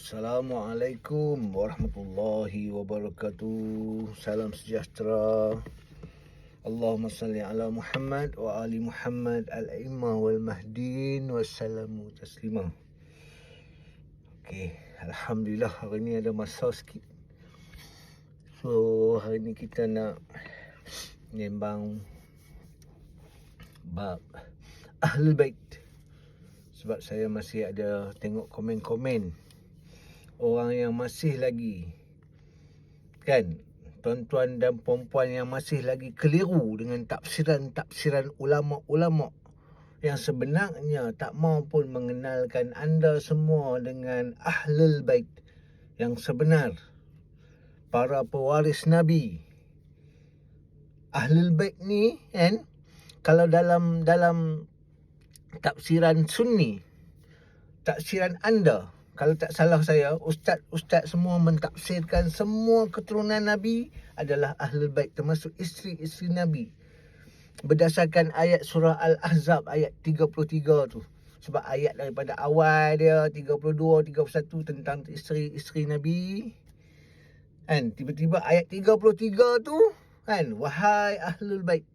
Assalamualaikum warahmatullahi wabarakatuh. Salam sejahtera. Allahumma salli ala Muhammad wa ali Muhammad al-a'immah wal mahdin wassalamu taslima. Okey, alhamdulillah hari ni ada masa sikit. So hari ni kita nak menyembang bab Ahlul Bait. Sebab saya masih ada tengok komen-komen orang yang masih lagi, kan, tuan-tuan dan puan-puan yang masih lagi keliru dengan tafsiran-tafsiran ulama-ulama yang sebenarnya tak mau pun mengenalkan anda semua dengan Ahlul Bait yang sebenar, para pewaris Nabi. Ahlul Bait ni, kan, kalau dalam tafsiran Sunni, tafsiran anda, kalau tak salah saya, ustaz-ustaz semua mentafsirkan semua keturunan Nabi adalah Ahlul Bait, termasuk isteri-isteri Nabi, berdasarkan ayat surah Al-Ahzab ayat 33 tu. Sebab ayat daripada awal dia 32, 31 tentang isteri-isteri Nabi, kan, tiba-tiba ayat 33 tu, kan, wahai Ahlul Bait,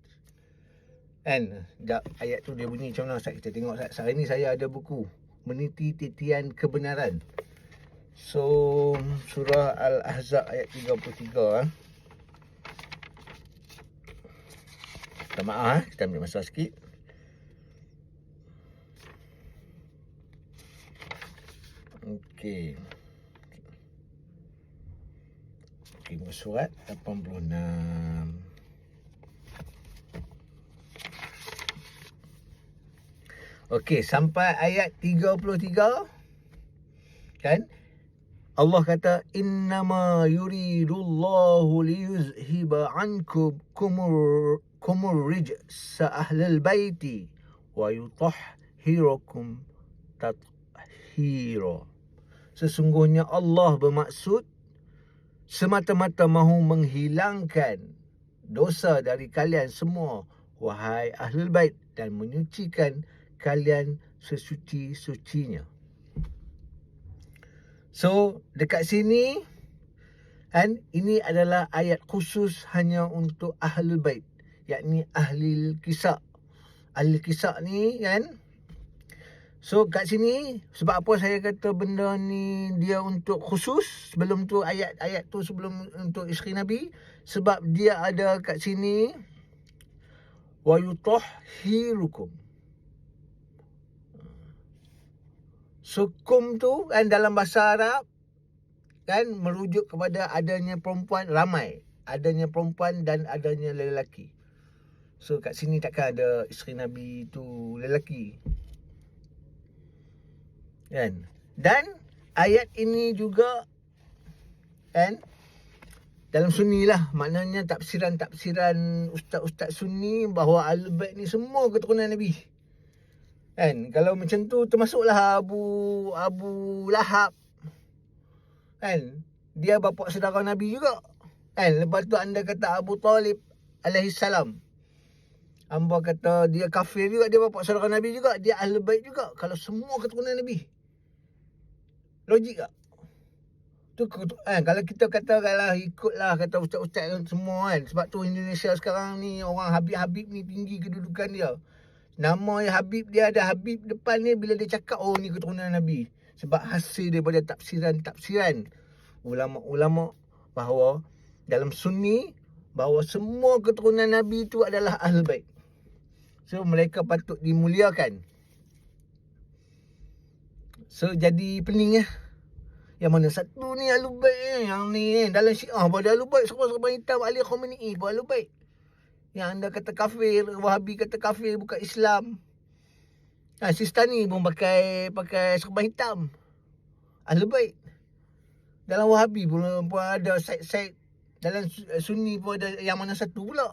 kan, ayat tu dia bunyi macam mana Ustaz? Kita tengok Ustaz. Hari ni saya ada buku Meniti Titian Kebenaran. So surah Al-Ahzab ayat 33. Minta maaf, kita ambil masa sikit. Okey, muka surat 86. Okey, sampai ayat 33, kan, Allah kata innama yuridullahu liyuzhiba ankum kumur rijsa ahlal baiti wa yutahhirakum tathira. Sesungguhnya Allah bermaksud semata-mata mahu menghilangkan dosa dari kalian semua, wahai Ahlul Bait, dan menyucikan kalian sesuci-sucinya. So dekat sini, kan, ini adalah ayat khusus hanya untuk Ahlul Bait, yakni ahli kisah. Ahli kisah ni, kan. So kat sini, sebab apa saya kata benda ni dia untuk khusus, sebelum tu ayat tu sebelum untuk isteri Nabi, sebab dia ada kat sini wa yutahhirukum. So kum tu, kan, dalam bahasa Arab, kan, merujuk kepada adanya perempuan ramai, adanya perempuan dan adanya lelaki. So kat sini takkan ada isteri Nabi tu lelaki, kan. Dan ayat ini juga, kan, dalam Sunni lah, maknanya tafsiran ustaz-ustaz Sunni bahawa Ahlul Bait ni semua keturunan Nabi, kan. Kalau macam tu termasuklah Abu Lahab, kan, dia bapa saudara Nabi juga, kan. Lepas tu anda kata Abu Talib alaihi salam, hamba kata dia kafir juga, dia bapa saudara Nabi juga, dia Ahlul Bait juga. Kalau semua keturunan Nabi, logik tak? Tu, kan, kalau kita katakanlah ikutlah kata ustaz-ustaz semua, kan. Sebab tu Indonesia sekarang ni orang Habib-Habib ni tinggi kedudukan dia. Nama Habib, dia ada Habib depan ni, bila dia cakap, oh ni keturunan Nabi. Sebab hasil daripada tafsiran ulama-ulama bahawa dalam Sunni, bahawa semua keturunan Nabi tu adalah Ahlul Bait. So mereka patut dimuliakan. So jadi pening lah, yang mana satu ni Ahlul Bait, yang ni dalam Syiah pun ada Ahlul Bait, serban hitam Ali Khamenei pun Ahlul Bait. Yang anda kata kafir, Wahabi kata kafir bukan Islam, Sistani pun pakai serban hitam, Ahlul Bait. Dalam Wahabi pun ada side-side, dalam Sunni pun ada yang mana satu pula.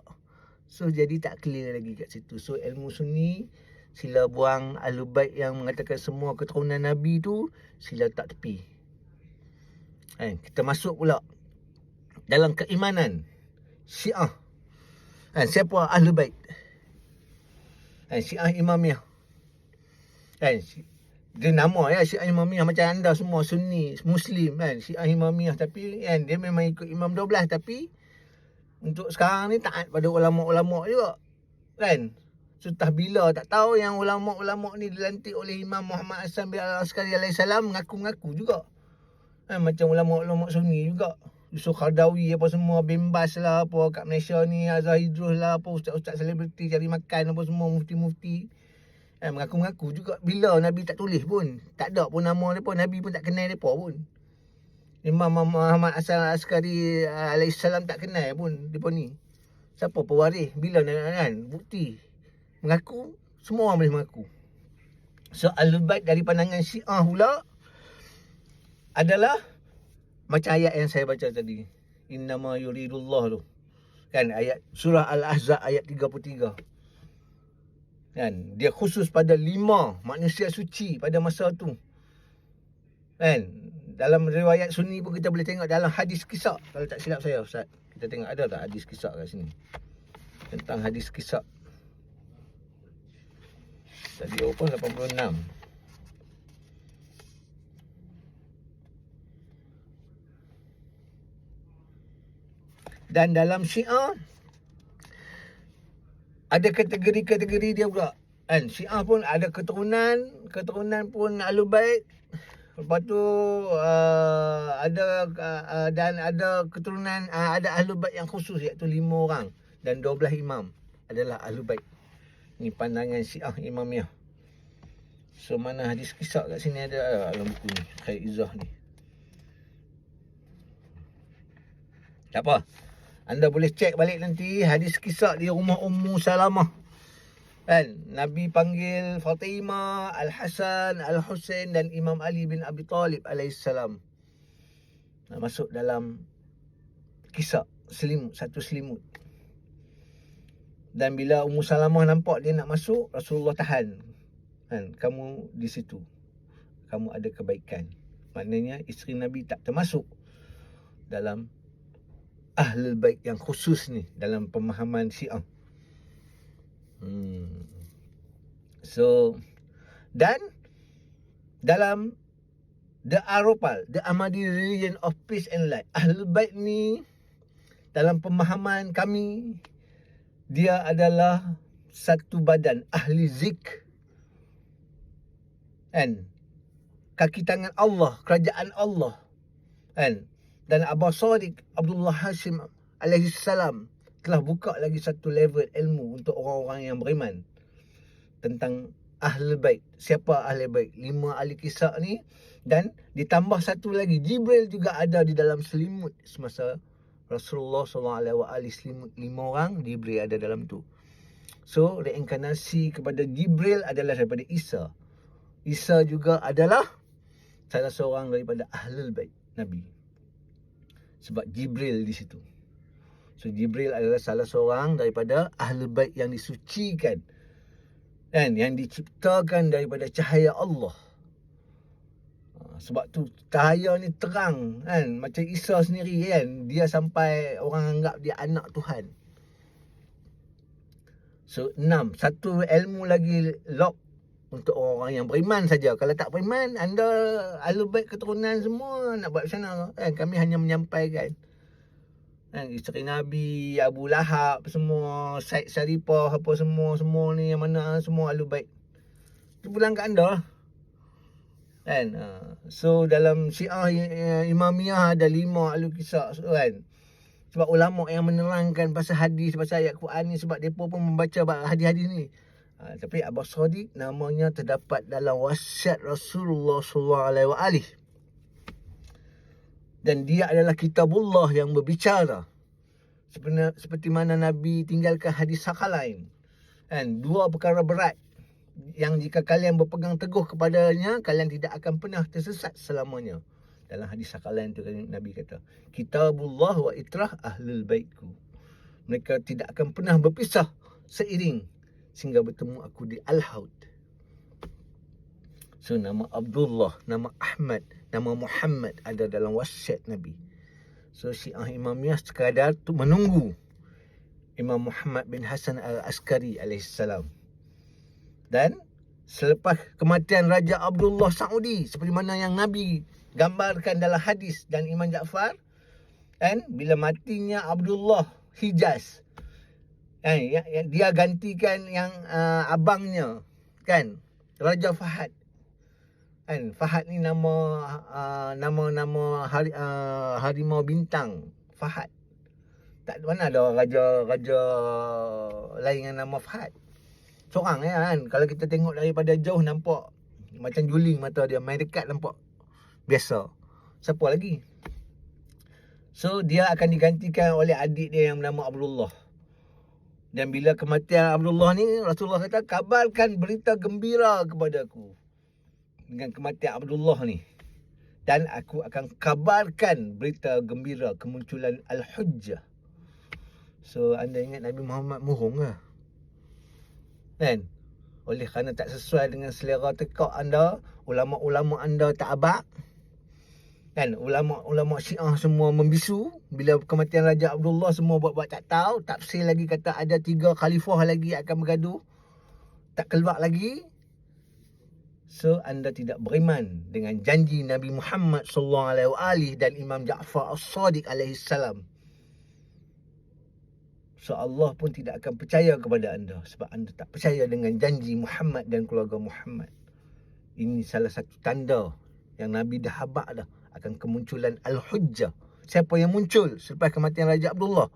So jadi tak clear lagi kat situ. So ilmu Sunni sila buang Ahlul Bait yang mengatakan semua keturunan Nabi tu, sila tak tepi. Kita masuk pula dalam keimanan Syiah. Siapa Ahlul Bait? Syiah Imamiyah. dia nama ya Syiah Imamiyah macam anda semua Sunni, Muslim kan. Syiah Imamiyah tapi kan dia memang ikut Imam 12 tapi untuk sekarang ni taat pada ulama-ulama juga. Kan? Sutah bila tak tahu yang ulama-ulama ni dilantik oleh Imam Muhammad Hasan bin Al-Askari alaihissalam mengaku-ngaku juga. Kan macam ulama-ulama Sunni juga. Yusuf Qaradawi apa semua bembas lah apa kat Malaysia ni, Azhar Idrus lah apa ustaz-ustaz selebriti cari makan apa semua mufti-mufti. Mengaku-ngaku juga bila Nabi tak tulis pun. Tak ada pun nama mereka. Nabi pun tak kenal mereka pun. Imam Muhammad Hasan Al-Askari alaihissalam tak kenal pun mereka ni. Siapa pewaris? Bila kan? Bukti. Mengaku. Semua orang boleh mengaku. So Ahlul Bait dari pandangan Syiah pula adalah macam ayat yang saya baca tadi. Innama yuridullah tu. Kan ayat surah Al-Ahzab ayat 33. Kan dia khusus pada 5 manusia suci pada masa tu. Kan dalam riwayat Sunni pun kita boleh tengok dalam hadis kisah. Kalau tak silap saya Ustaz, kita tengok ada tak hadis kisah kat sini. Tentang hadis kisah. Tadi open 86. Dan dalam Syiah ada kategori-kategori dia pula. Kan Syiah pun ada keturunan pun Ahlul Bait. Lepas tu dan ada keturunan ada Ahlul Bait yang khusus iaitu 5 orang dan 12 imam adalah Ahlul Bait. Ni pandangan Syiah Imamiyah. So mana hadis kisah kat sini ada dalam buku ni, Khair Izzah ni. Tak apa. Anda boleh cek balik nanti hadis kisah di rumah Ummu Salamah. Kan Nabi panggil Fatimah, Al-Hasan, Al-Husain dan Imam Ali bin Abi Talib alaihissalam. Masuk dalam kisah selimut, satu selimut. Dan bila Ummu Salamah nampak dia nak masuk, Rasulullah tahan. Kan kamu di situ. Kamu ada kebaikan. Maknanya isteri Nabi tak termasuk dalam Ahlul Bait yang khusus ni dalam pemahaman Syiah. So dan dalam The Aropal, The Ahmadi Religion of Peace and Light, Ahlul Bait ni dalam pemahaman kami dia adalah satu badan ahli zik. Kan? Kaki tangan Allah, kerajaan Allah. Kan? Dan Abah Sadiq Abdullah Hashim alaihissalam telah buka lagi satu level ilmu untuk orang-orang yang beriman tentang Ahlul Bait. Siapa Ahlul Bait? 5 ahli kisah ni. Dan ditambah satu lagi, Jibril juga ada di dalam selimut semasa Rasulullah SAW selimut 5 orang, Jibril ada dalam tu. So reinkarnasi kepada Jibril adalah daripada Isa. Isa juga adalah salah seorang daripada Ahlul Bait Nabi. Sebab Jibril di situ. So Jibril adalah salah seorang daripada Ahlul Bait yang disucikan. Kan? Yang diciptakan daripada cahaya Allah. Sebab tu cahaya ni terang kan. Macam Isa sendiri kan. Dia sampai orang anggap dia anak Tuhan. So 6. Satu ilmu lagi lock untuk orang-orang yang beriman saja. Kalau tak beriman, anda Ahlul Bait keturunan semua nak buat macam mana? Kan? Kami hanya menyampaikan. Kan? Isteri Nabi, Abu Lahab, semua, Said Syarifah, apa semua ni yang mana semua Ahlul Bait. Itu pulang kat anda. Kan? So dalam Syiah Imamiyah ada 5 Ahlul Kisah kan. Sebab ulama yang menerangkan pasal hadis, pasal ayat Quran ni sebab mereka pun membaca hadis-hadis ni. Tapi Abah Sadiq namanya terdapat dalam wasiat Rasulullah SAW. Dan dia adalah kitabullah yang berbicara. Seperti mana Nabi tinggalkan hadis Sakalain. Kan? 2 perkara berat yang jika kalian berpegang teguh kepadanya, kalian tidak akan pernah tersesat selamanya. Dalam hadis Sakalain tu Nabi kata, kitabullah wa itrah ahlul baitku. Mereka tidak akan pernah berpisah seiring sehingga bertemu aku di Al-Haud. So nama Abdullah, nama Ahmad, nama Muhammad ada dalam wasiat Nabi. So Syiah Imamiyah sekadar tu menunggu Imam Muhammad bin Hasan Al-Askari alaihissalam. Dan selepas kematian Raja Abdullah Saudi, seperti mana yang Nabi gambarkan dalam hadis dan Imam Ja'far, kan, bila matinya Abdullah Hijaz, kan, dia gantikan yang abangnya, kan, Raja Fahad. Kan, Fahad ni nama harimau bintang, Fahad. Tak mana ada raja lain yang nama Fahad. Seorang kan. Kalau kita tengok daripada jauh nampak macam juling mata dia, main dekat nampak biasa. Siapa lagi? So dia akan digantikan oleh adik dia yang bernama Abdullah. Dan bila kematian Abdullah ni, Rasulullah kata, kabarkan berita gembira kepada aku dengan kematian Abdullah ni. Dan aku akan kabarkan berita gembira kemunculan Al-Hujjah. So anda ingat Nabi Muhammad murung ke? Kan? Oleh kerana tak sesuai dengan selera tekak anda, ulama-ulama anda tak abak, kan, ulama-ulama Syiah semua membisu. Bila kematian Raja Abdullah, semua buat-buat tak tahu. Tafsir lagi kata ada 3 khalifah lagi akan bergaduh, tak keluar lagi. So anda tidak beriman dengan janji Nabi Muhammad sallallahu alaihi dan Imam Ja'far As-Sadiq alaihi salam. So Allah pun tidak akan percaya kepada anda sebab anda tak percaya dengan janji Muhammad dan keluarga Muhammad. Ini salah satu tanda yang Nabi dah habaq dah akan kemunculan Al-Hujjah. Siapa yang muncul selepas kematian Raja Abdullah?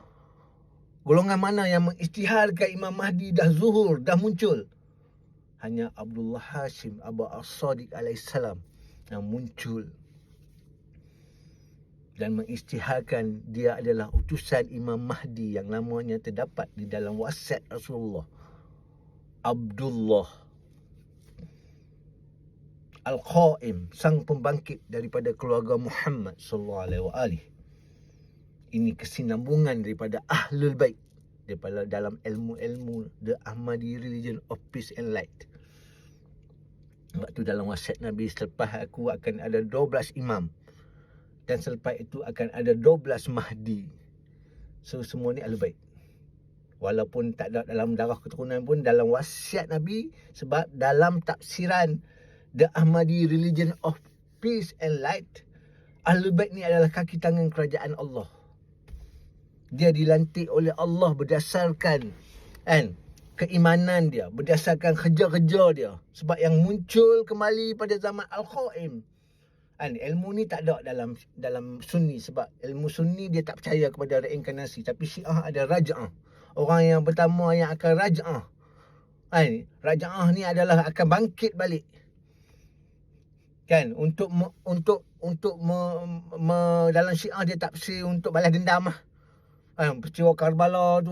Golongan mana yang mengisytiharkan Imam Mahdi dah zuhur, dah muncul? Hanya Abdullah Hashim Abu As-Sadiq alaihissalam yang muncul dan mengisytiharkan dia adalah utusan Imam Mahdi yang namanya terdapat di dalam wasiat Rasulullah. Abdullah Al-Qaim, sang pembangkit daripada keluarga Muhammad sallallahu alaihi wasallam. Ini kesinambungan daripada Ahlul Bait daripada dalam ilmu-ilmu the Ahmadi Religion of Peace and Light. Sebab tu dalam wasiat Nabi, selepas aku akan ada 12 imam dan selepas itu akan ada 12 Mahdi. So semua ni Ahlul Bait. Walaupun tak ada dalam darah keturunan pun dalam wasiat Nabi, sebab dalam tafsiran The Ahmadi Religion of Peace and Light, Ahlul Bait ni adalah kaki tangan kerajaan Allah. Dia dilantik oleh Allah berdasarkan keimanan dia, berdasarkan kerja-kerja dia. Sebab yang muncul kembali pada zaman Al-Qaim, ilmu ni tak ada dalam Sunni. Sebab ilmu Sunni dia tak percaya kepada reinkarnasi. Tapi Syiah ada raj'ah. Orang yang pertama yang akan raj'ah, raj'ah ni adalah akan bangkit balik, kan, untuk dalam Syiah dia tafsir untuk balas dendam lah. Peristiwa Karbala tu,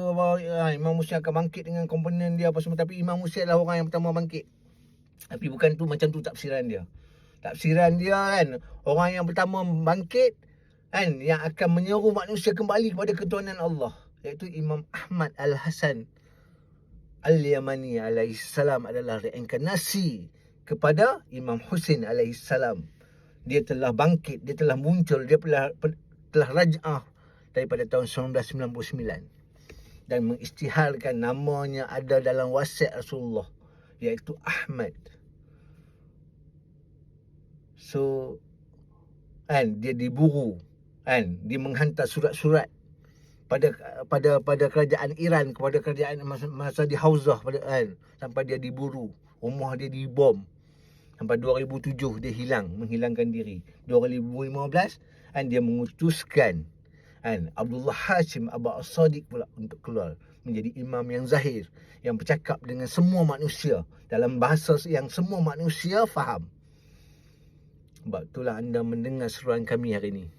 Imam Musa akan bangkit dengan komponen dia apa semua. Tapi Imam Musa adalah orang yang pertama bangkit. Tapi bukan tu, macam tu tafsiran dia. Tafsiran dia kan, orang yang pertama bangkit, kan, yang akan menyeru manusia kembali kepada ketuhanan Allah, iaitu Imam Ahmad Al-Hasan Al-Yamani alaihissalam adalah reinkarnasi kepada Imam Husin alaihissalam. Dia telah bangkit, dia telah muncul, dia telah raj'ah daripada tahun 1999 dan mengisytiharkan namanya ada dalam wasiat Rasulullah, iaitu Ahmad. So dia diburu, dia menghantar surat-surat pada kerajaan Iran, kepada kerajaan masa di Hauzah, sampai dia diburu, rumah dia dibom. Sampai 2007 dia menghilangkan diri. 2015 dia mengutuskan Abdullah Hashim Abu As-Sadiq pula untuk keluar menjadi imam yang zahir, yang bercakap dengan semua manusia dalam bahasa yang semua manusia faham. Sebab itulah anda mendengar seruan kami hari ini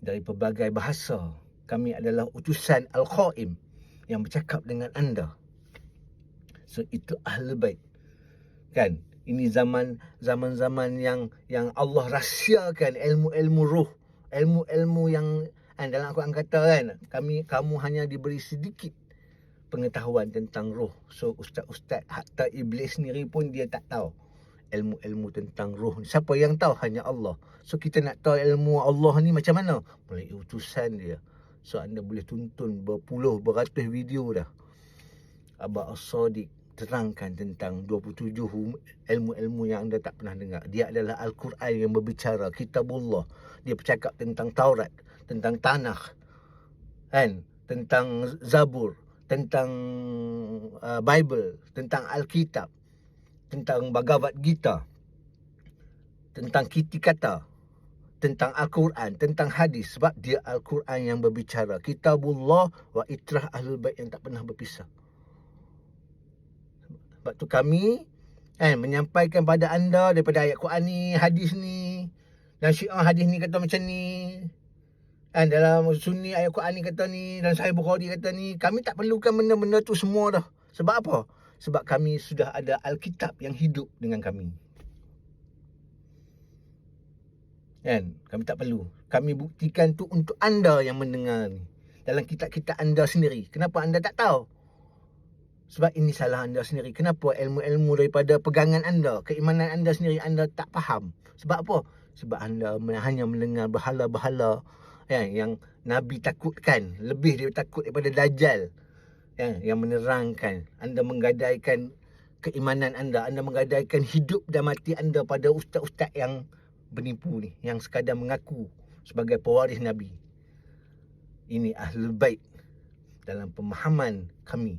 dari pelbagai bahasa. Kami adalah utusan Al-Qaim yang bercakap dengan anda. So itu Ahlul Bait, kan. Ini zaman-zaman yang Allah rahsiakan ilmu-ilmu ruh, ilmu-ilmu yang dalam Al-Quran kata kamu hanya diberi sedikit pengetahuan tentang roh. So ustaz-ustaz, hatta iblis sendiri pun dia tak tahu ilmu-ilmu tentang roh. Siapa yang tahu? Hanya Allah. So kita nak tahu ilmu Allah ni macam mana? Melalui utusan dia. So anda boleh tonton beratus video dah. Abu As-Sadiq terangkan tentang 27 ilmu-ilmu yang anda tak pernah dengar. Dia adalah Al-Quran yang berbicara, Kitabullah. Dia bercakap tentang Taurat, tentang Tanakh, kan? Tentang Zabur, tentang Bible, tentang Alkitab, tentang Bhagavad Gita, tentang Kitikata, tentang Al-Quran, tentang hadis. Sebab dia Al-Quran yang berbicara, Kitabullah wa itrah Ahlul Bait yang tak pernah berpisah. Sebab tu kami menyampaikan pada anda daripada ayat Quran ni, hadis ni, dan Syiah hadis ni kata macam ni, dalam Sunni ayat Quran ni kata ni, dan Sahih Bukhari kata ni. Kami tak perlukan benda-benda tu semua dah. Sebab apa? Sebab kami sudah ada Alkitab yang hidup dengan kami. Kami tak perlu. Kami buktikan tu untuk anda yang mendengar ni, dalam kitab-kitab anda sendiri. Kenapa anda tak tahu? Sebab ini salah anda sendiri. Kenapa ilmu-ilmu daripada pegangan anda, keimanan anda sendiri, anda tak faham? Sebab apa? Sebab anda hanya mendengar berhala-berhala yang Nabi takutkan. Lebih dia takut daripada Dajjal, yang menerangkan. Anda menggadaikan keimanan anda. Anda menggadaikan hidup dan mati anda pada ustaz-ustaz yang penipu ni, yang sekadar mengaku sebagai pewaris Nabi. Ini Ahlul Bait dalam pemahaman kami.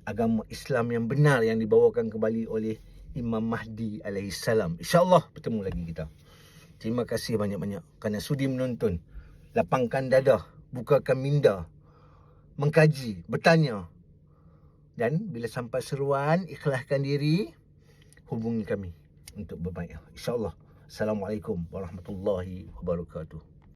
Agama Islam yang benar yang dibawakan kembali oleh Imam Mahdi alaihissalam. InsyaAllah bertemu lagi kita. Terima kasih banyak-banyak kerana sudi menonton. Lapangkan dada, bukakan minda, mengkaji, bertanya. Dan bila sampai seruan, ikhlaskan diri, hubungi kami untuk berbaik. InsyaAllah. Assalamualaikum warahmatullahi wabarakatuh.